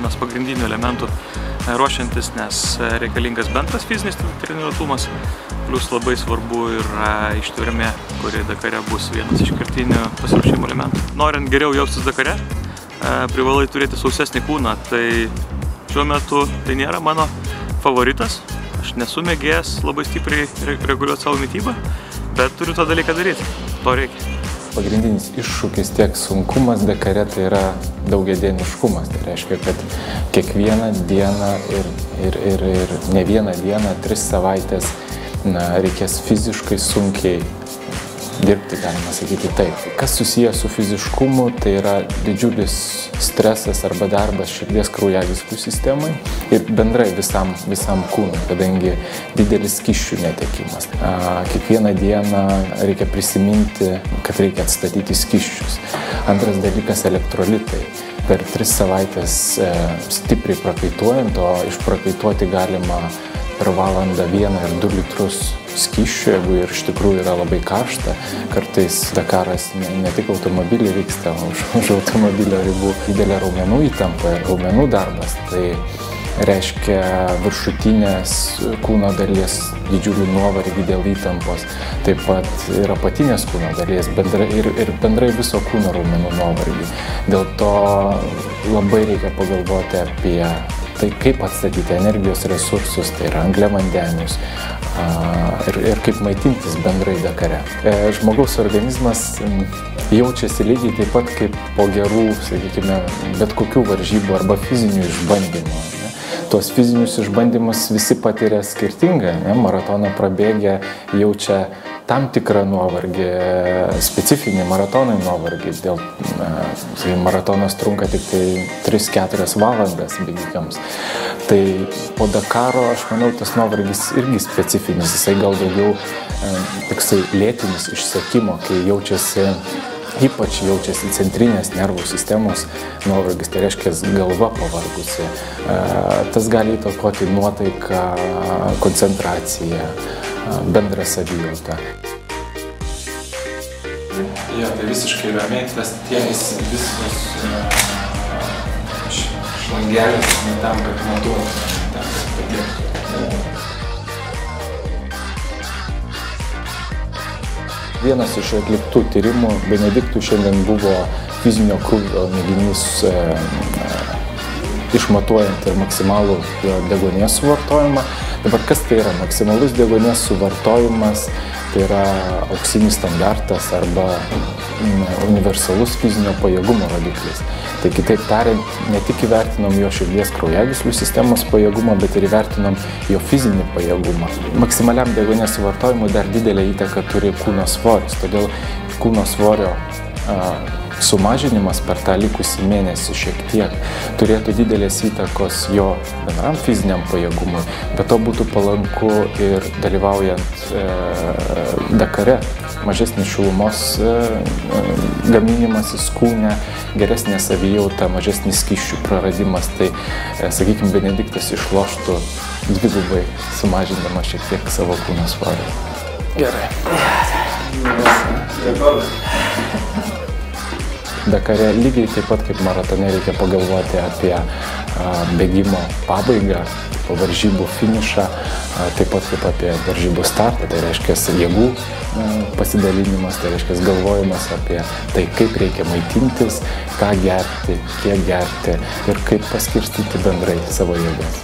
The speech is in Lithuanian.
vienas pagrindinių elementų ruošiantis, nes reikalingas bendras fizinis treniruotumas, plus labai svarbu ir ištvermė, kuri Dakare bus vienas iš kertinių pasiruošimo elementų. Norint geriau jaustis Dakare, privalai turėti sausesnį kūną, tai šiuo metu tai nėra mano favoritas. Aš nesu mėgėjęs labai stipriai reguliuoti savo mitybą, bet turiu tą dalyką daryti. To reikia. Pagrindinis iššūkis tiek sunkumas Dakare tai yra daugiadieniškumas. Tai reiškia, kad kiekvieną dieną ir ne vieną dieną, 3 savaitės reikės fiziškai sunkiai dirbti, galima sakyti taip. Kas susijęs su fiziškumu, tai yra didžiulis stresas arba darbas širdies kraujagyslių sistemai ir bendrai visam kūnui, kadangi didelis skysčių netekimas. Kiekvieną dieną reikia prisiminti, kad reikia atstatyti skysčius. Antras dalykas - elektrolitai. Per 3 savaitės stipriai prakaituojant, o išprakaituoti galima per valandą 1 ir 2 litrus skysčių, jeigu ir iš tikrųjų yra labai karšta. Kartais Dakaras ne tik automobilį vyksta, už automobilio ribų didelė raumenų įtampa ir raumenų darbas. Tai reiškia viršutinės kūno dalies didžiulį nuovargį dėl įtampos, taip pat ir apatinės kūno dalies ir bendrai viso kūno raumenų nuovargį. Dėl to labai reikia pagalvoti apie tai, kaip atstatyti energijos resursus, tai yra angliavandenius ir kaip maitintis bendrai Dakare. Žmogaus organizmas jaučiasi lygiai taip pat kaip po gerų, sakykime, bet kokių varžybų arba fizinių išbandymų. Tuos fizinius išbandymus visi patiria skirtingai. Maratoną prabėgę jaučia tam tikrą nuovargį, specifinį maratonui nuovargį. Maratonas trunka tik tai 3-4 valandas bėgikams. Tai po Dakaro, aš manau, tas nuovargis irgi specifinis. Jisai gal daugiau toksai lėtinis išsekimo, kai ypač jaučiasi centrinės nervų sistemos nuovargis, tai reiškia galva pavargusi. Tas gali įtakoti nuotaiką, koncentraciją, bendrą savijautą. Jo, tai visiškai ramiai, tas tienis visos šlangelės, ne tam, kad matuotų, ne tam, kad padėtų. Vienas iš atliktų tyrimų Benediktui šiandien buvo fizinio krūvio mėginys išmatuojant ir maksimalų deguonies suvartojimą. Dabar kas tai yra? Maksimalus deguonies suvartojimas tai yra auksinis standartas arba universalus fizinio pajėgumo rodiklis. Tai kitaip tariant, ne tik įvertinom jo širdies kraujagyslių sistemos pajėgumą, bet ir įvertinom jo fizinį pajėgumą. Maksimaliam deguonies suvartojimui dar didelę įtaką turi kūno svoris, todėl kūno svorio sumažinimas per tą likusį mėnesį šiek tiek turėtų didelės įtakos jo bendram fiziniam pajėgumui, bet to būtų palanku ir dalyvaujant Dakare. Mažesnis šilumos gaminimasis kūne, geresnė savijauta, mažesnis skysčių praradimas. Tai, sakykime, Benediktas išloštų dvigubai sumažindamas šiek tiek savo kūno svorį. Gerai. Dakare lygiai taip pat kaip maratone reikia pagalvoti apie bėgimo pabaigą, po varžybų finišą, taip pat kaip apie varžybų startą, tai reiškia jėgų pasidalinimas, tai reiškia galvojimas apie tai, kaip reikia maitintis, ką gerti, kiek gerti ir kaip paskirstyti bendrai savo jėgas.